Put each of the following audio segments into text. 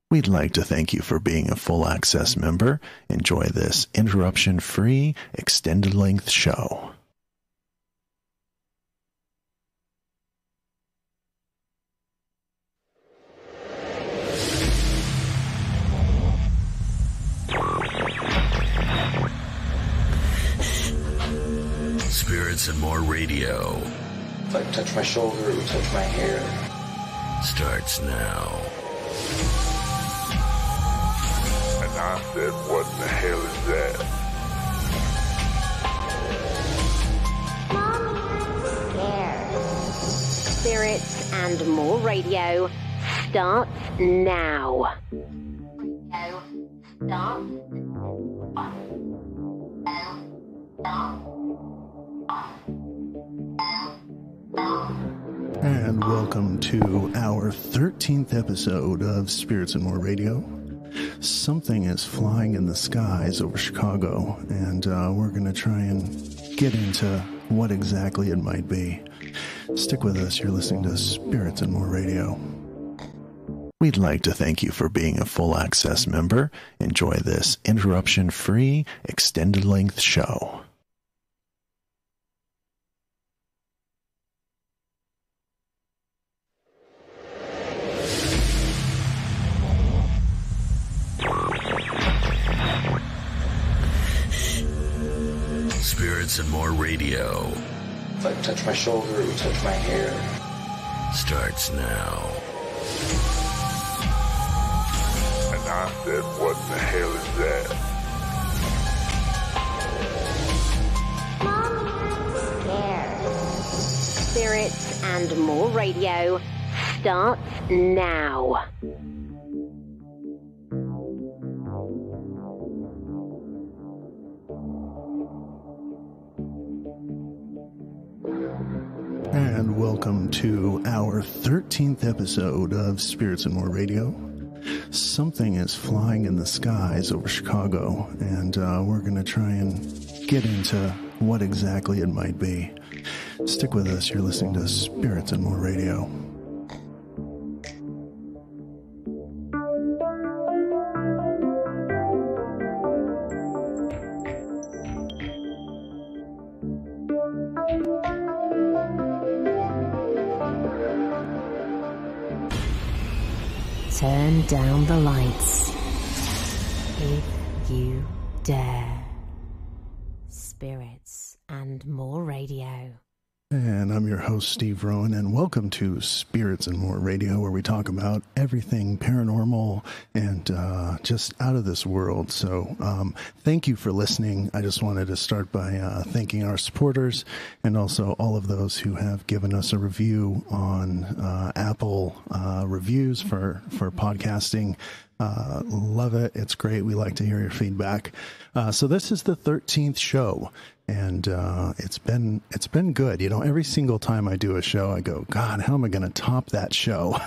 We'd like to thank you for being a full access member. Enjoy this interruption-free, extended-length show. Spirits and More Radio. If I touch my shoulder, it would touch my hair. Starts now. And I said, what in the hell is that? Mommy, I'm scared. Spirits and More Radio starts now. And welcome to our 13th episode of Spirits and More Radio. Something is flying in the skies over Chicago, and we're going to try and get into what exactly it might be. Stick with us. You're listening to Spirits and More Radio. We'd like to thank you for being a full access member. Enjoy this interruption-free, extended-length show. Spirits and More Radio. If I touch my shoulder, it would touch my hair. Starts now. And I said, what in the hell is that? Mommy, I'm scared. Spirits and More Radio starts now. And welcome to our 13th episode of Spirits and More Radio. Something is flying in the skies over Chicago, and we're going to try and get into what exactly it might be. Stick with us. You're listening to Spirits and More Radio. Turn down the lights, if you dare. Spirits and More Radio. And I'm your host, Steve Rowan, and welcome to Spirits and More Radio, where we talk about everything paranormal and just out of this world. So thank you for listening. I just wanted to start by thanking our supporters and also all of those who have given us a review on Apple reviews for podcasting. Love it. It's great. We like to hear your feedback. So this is the 13th show, and it's been good. You know, every single time I do a show, I go, God, how am I going to top that show?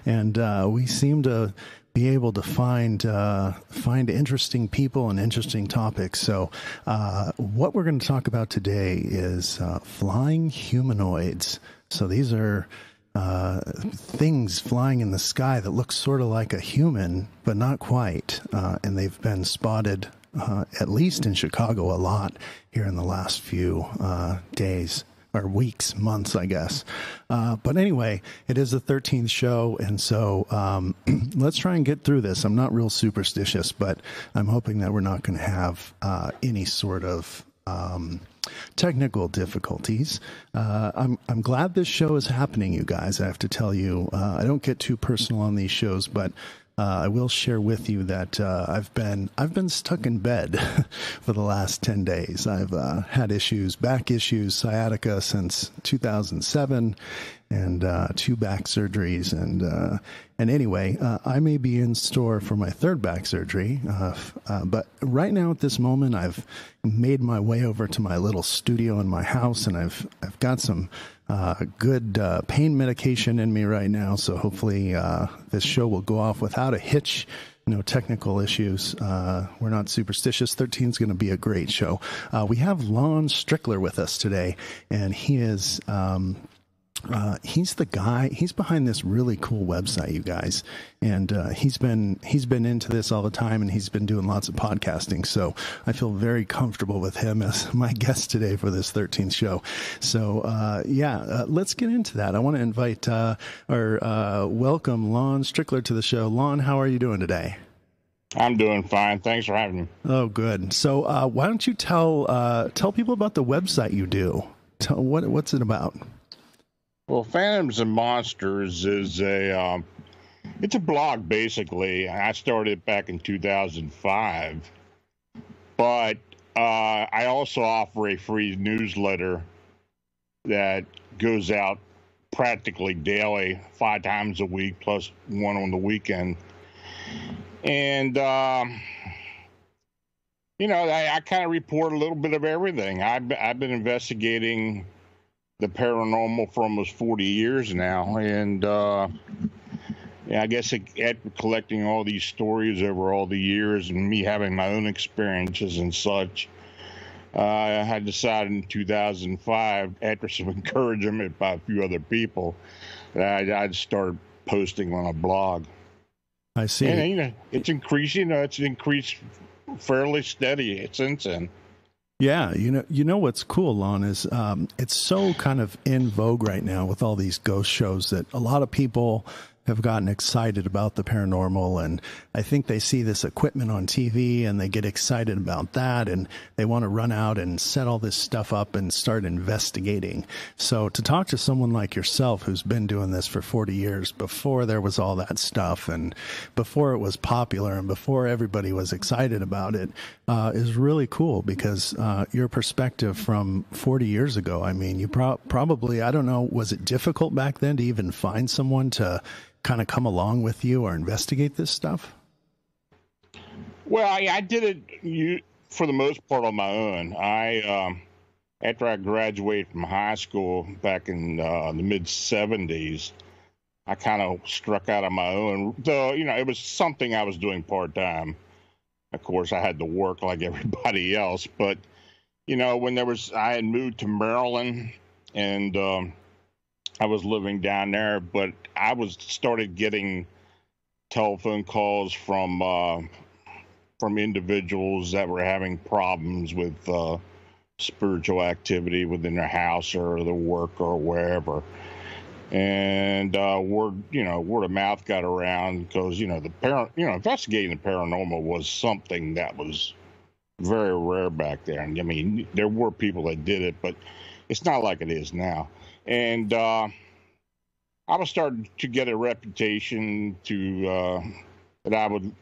And we seem to be able to find interesting people and interesting topics. So what we're going to talk about today is flying humanoids. So these are things flying in the sky that look sort of like a human, but not quite. And they've been spotted, at least in Chicago, a lot here in the last few days or weeks, months, I guess. But anyway, it is the 13th show. And so let's try and get through this. I'm not real superstitious, but I'm hoping that we're not going to have any sort of technical difficulties. I'm glad this show is happening, you guys. I have to tell you, I don't get too personal on these shows, but I will share with you that I've been stuck in bed for the last 10 days. I've had back issues, sciatica since 2007, and 2 back surgeries. And anyway, I may be in store for my 3rd back surgery, but right now at this moment, I've made my way over to my little studio in my house, and I've got some good pain medication in me right now. So hopefully this show will go off without a hitch. No technical issues. We're not superstitious. 13 is going to be a great show. We have Lon Strickler with us today, and he is He's the guy. He's behind this really cool website, you guys, and he's been into this all the time, and he's been doing lots of podcasting. So I feel very comfortable with him as my guest today for this 13th show. So let's get into that. I want to invite welcome Lon Strickler to the show. Lon, how are you doing today? I'm doing fine. Thanks for having me. Oh, good. So why don't you tell people about the website you do? What's it about? Well, Phantoms and Monsters is it's a blog, basically. I started it back in 2005, but I also offer a free newsletter that goes out practically daily, 5 times a week, plus one on the weekend. And, I kind of report a little bit of everything. I've been investigating the paranormal for almost 40 years now, and I guess after collecting all these stories over all the years and me having my own experiences and such, I had decided in 2005, after some encouragement by a few other people, that I'd start posting on a blog. I see. And it's increasing. It's increased fairly steady since then. Yeah, you know what's cool, Lon, is it's so kind of in vogue right now with all these ghost shows that a lot of people have gotten excited about the paranormal, and I think they see this equipment on TV and they get excited about that, and they want to run out and set all this stuff up and start investigating. So to talk to someone like yourself who's been doing this for 40 years, before there was all that stuff and before it was popular and before everybody was excited about it, is really cool, because your perspective from 40 years ago, I mean, you probably, I don't know, was it difficult back then to even find someone to kind of come along with you or investigate this stuff? Well, I did it for the most part on my own. After I graduated from high school back in the mid 70s, I kind of struck out on my own. Though, it was something I was doing part time. Of course, I had to work like everybody else. But, when I had moved to Maryland, and I was living down there, but I started getting telephone calls from individuals that were having problems with spiritual activity within their house or their work or wherever. And word of mouth got around, because investigating the paranormal was something that was very rare back there. And I mean, there were people that did it, but it's not like it is now. And I was starting to get a reputation that I would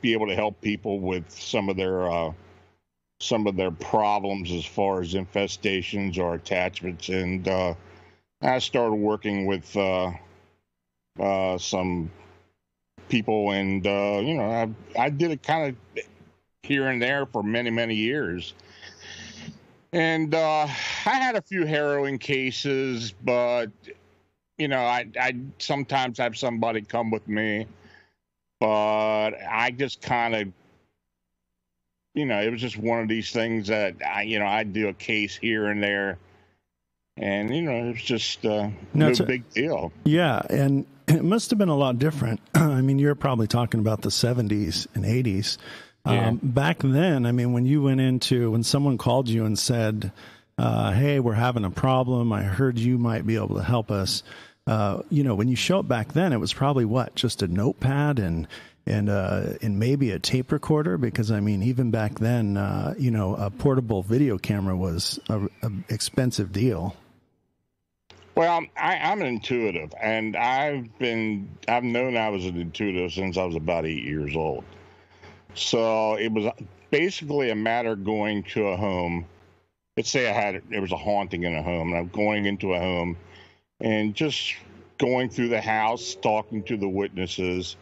be able to help people with some of their problems as far as infestations or attachments. And I started working with some people, and I did it kind of here and there for many, many years. And I had a few harrowing cases, but I sometimes have somebody come with me, but I just kind of, it was just one of these things that I'd do a case here and there, and it's just no big deal. Yeah, and it must have been a lot different. I mean, you're probably talking about the 70s and 80s. Yeah. Back then, I mean, when someone called you and said, hey, we're having a problem, I heard you might be able to help us. When you show up back then, it was probably just a notepad and maybe a tape recorder, because I mean, even back then, a portable video camera was a expensive deal. Well, I'm an intuitive, and I've known I was an intuitive since I was about 8 years old. So it was basically a matter of going to a home. Let's say there was a haunting in a home, and I'm going into a home and just going through the house, talking to the witnesses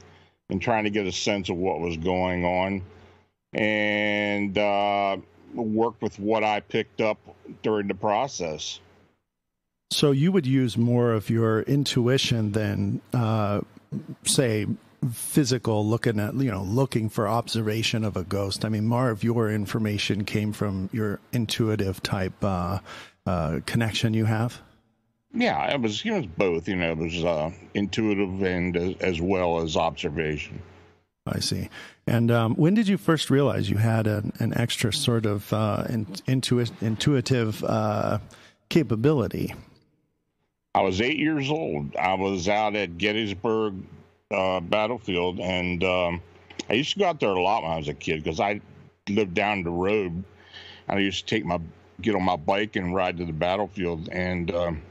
and trying to get a sense of what was going on, and work with what I picked up during the process. So you would use more of your intuition than, say, physical, looking for observation of a ghost. I mean, more of your information came from your intuitive type connection you have. Yeah, it was both. It was intuitive and as well as observation. I see. And when did you first realize you had an extra sort of intuitive capability? I was 8 years old. I was out at Gettysburg battlefield, and I used to go out there a lot when I was a kid because I lived down the road. I used to get on my bike and ride to the battlefield. And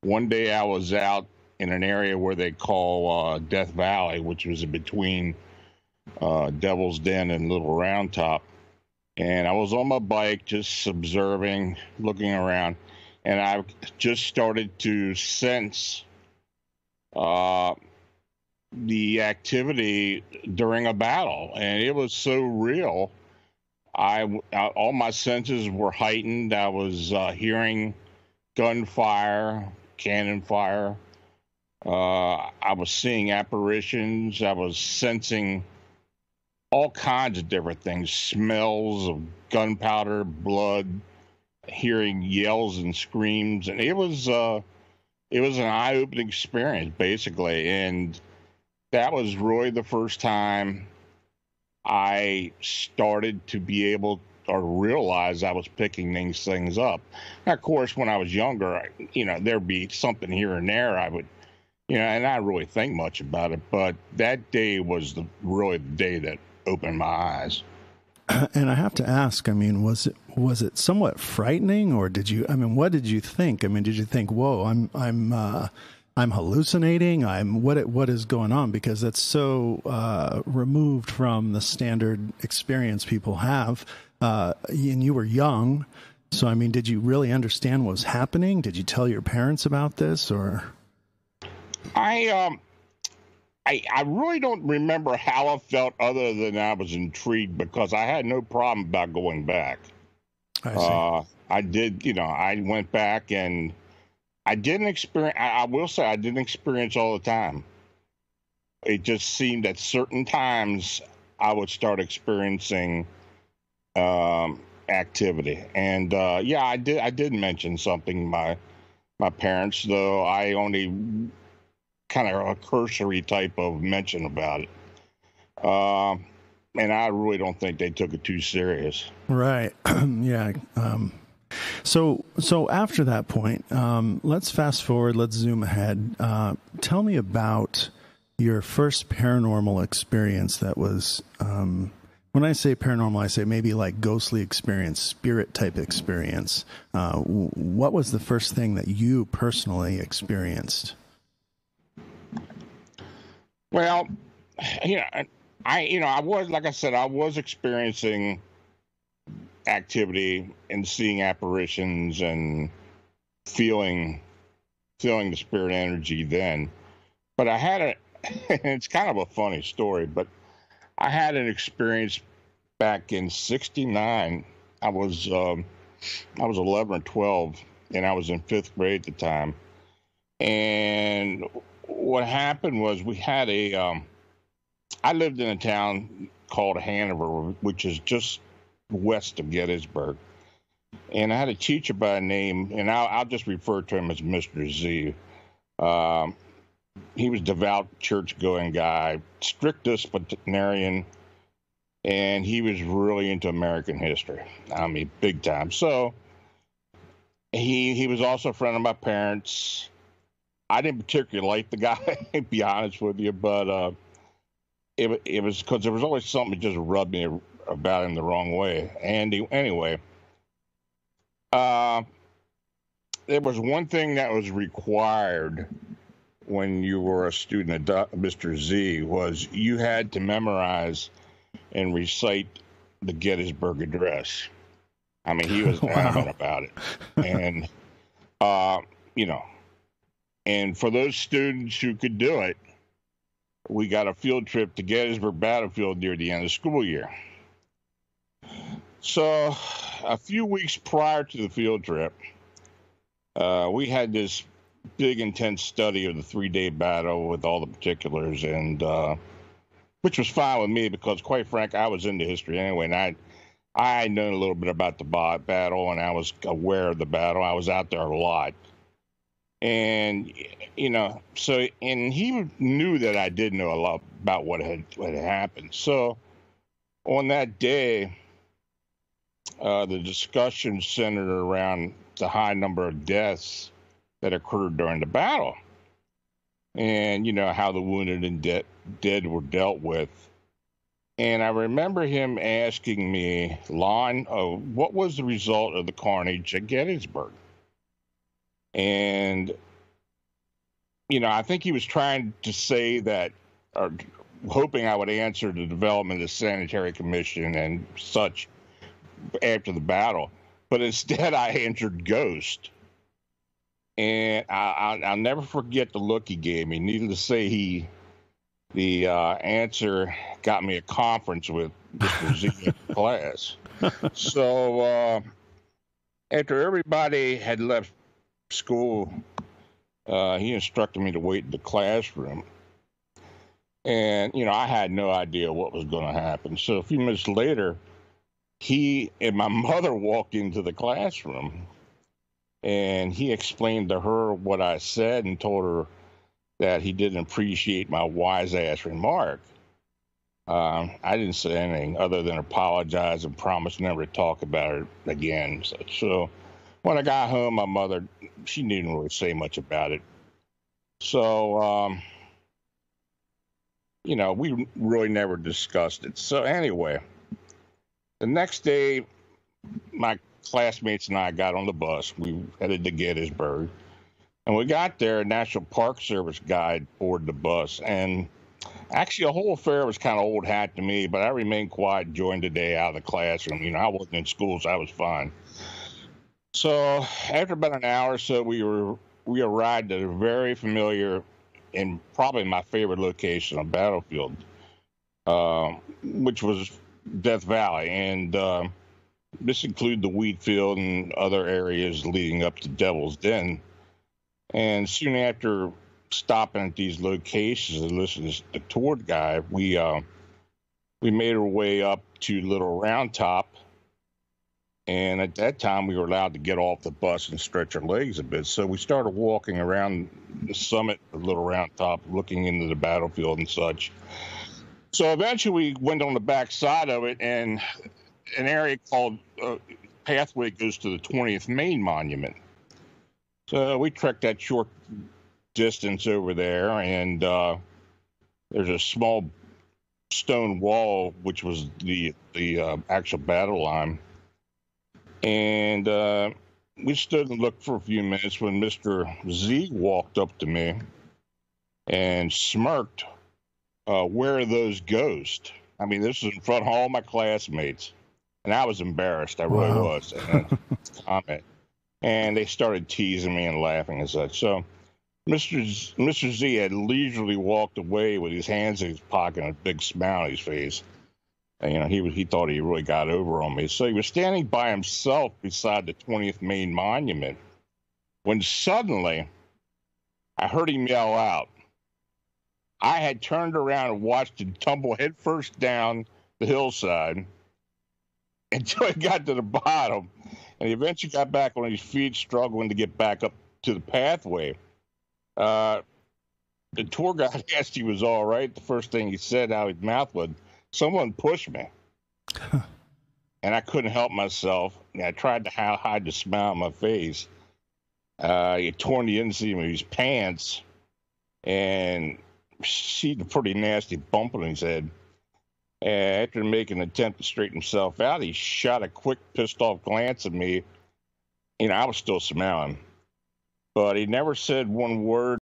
one day I was out in an area where they call Death Valley, which was in between Devil's Den and Little Round Top. And I was on my bike just observing, looking around, and I just started to sense the activity during a battle, and it was so real. All my senses were heightened. I was hearing gunfire, cannon fire. I was seeing apparitions. I was sensing all kinds of different things, smells of gunpowder, blood, hearing yells and screams. And it was an eye-opening experience, basically. And that was really the first time I started to be able or realize I was picking these things up. Now, of course, when I was younger, there'd be something here and there I would, and I really think much about it. But that day was really the day that opened my eyes. And I have to ask, was it somewhat frightening, or what did you think? Did you think, whoa, I'm hallucinating? What is going on? Because that's so removed from the standard experience people have. And you were young, so did you really understand what was happening? Did you tell your parents about this, or? I really don't remember how I felt, other than I was intrigued, because I had no problem about going back. I see. I did, I went back, and I didn't experience, I will say I didn't experience all the time. It just seemed at certain times I would start experiencing activity. And I did mention something to my parents, though I only kind of a cursory type of mention about it. And I really don't think they took it too serious. Right. Yeah. So after that point, let's fast forward, let's zoom ahead. Tell me about your first paranormal experience that was, when I say paranormal, I say maybe like ghostly experience, spirit type experience. What was the first thing that you personally experienced? Well, I was, like I said, I was experiencing activity and seeing apparitions and feeling the spirit energy then. But I had it's kind of a funny story, but I had an experience back in '69. I was 11 or 12, and I was in 5th grade at the time. And what happened was we had I lived in a town called Hanover, which is just west of Gettysburg. And I had a teacher by name, and I'll just refer to him as Mr. Z. He was a devout church-going guy, strict disciplinarian, and he was really into American history. Big time. So he was also a friend of my parents. I didn't particularly like the guy, to be honest with you, but it was because there was always something that just rubbed me about him the wrong way. Anyway, there was one thing that was required when you were a student at Mr. Z, was you had to memorize and recite the Gettysburg Address. He was adamant about it. And, and for those students who could do it, we got a field trip to Gettysburg Battlefield near the end of the school year. So a few weeks prior to the field trip, we had this big, intense study of the 3-day battle with all the particulars, and which was fine with me because, quite frank, I was into history anyway, and I had known a little bit about the battle, and I was aware of the battle. I was out there a lot. And, so, and he knew that I did know a lot about what had happened. So on that day, the discussion centered around the high number of deaths that occurred during the battle, and how the wounded and dead were dealt with. And I remember him asking me, Lon, what was the result of the carnage at Gettysburg? And I think he was trying to say that, or hoping I would answer the development of the Sanitary Commission and such after the battle, but instead I answered ghost. And I'll never forget the look he gave me. Needless to say, the answer got me a conference with Mr. Z in class. So after everybody had left school, he instructed me to wait in the classroom. And, I had no idea what was going to happen. So a few minutes later, he and my mother walked into the classroom, and he explained to her what I said and told her that he didn't appreciate my wise-ass remark. I didn't say anything other than apologize and promise never to talk about it again. So when I got home, my mother, she didn't really say much about it. So, we really never discussed it. So anyway, the next day, my classmates and I got on the bus. We headed to Gettysburg. And we got there, a National Park Service guide boarded the bus. And actually, the whole affair was kind of old hat to me, but I remained quiet and joined the day out of the classroom. I wasn't in school, so I was fine. So after about an hour or so, we arrived at a very familiar and probably my favorite location on battlefield, which was Death Valley. And this included the wheat field and other areas leading up to Devil's Den. And soon after stopping at these locations and listening to the tour guide, we made our way up to Little Round Top. And at that time, we were allowed to get off the bus and stretch our legs a bit. So we started walking around the summit of Little Round Top, looking into the battlefield and such. So eventually we went on the back side of it, and an area called pathway goes to the 20th Maine Monument. So we trekked that short distance over there, and there's a small stone wall, which was the actual battle line. And we stood and looked for a few minutes when Mr. Z walked up to me and smirked, "Where are those ghosts?" I mean, this was in front of all my classmates. And I was embarrassed. I really was. Comment. And they started teasing me and laughing and such. So Mr. Z had leisurely walked away with his hands in his pocket and a big smile on his face. And, he thought he really got over on me. So he was standing by himself beside the 20th Maine Monument when suddenly I heard him yell out. I had turned around and watched him tumble headfirst down the hillside until he got to the bottom, and he eventually got back on his feet, struggling to get back up to the pathway. The tour guide asked if he was all right. The first thing he said out of his mouth was, "Someone pushed me." And I couldn't help myself. I tried to hide the smile on my face. He torn the inseam of his pants and received a pretty nasty bump on his head. After making an attempt to straighten himself out, he shot a quick, pissed-off glance at me. I was still smiling. But he never said one word.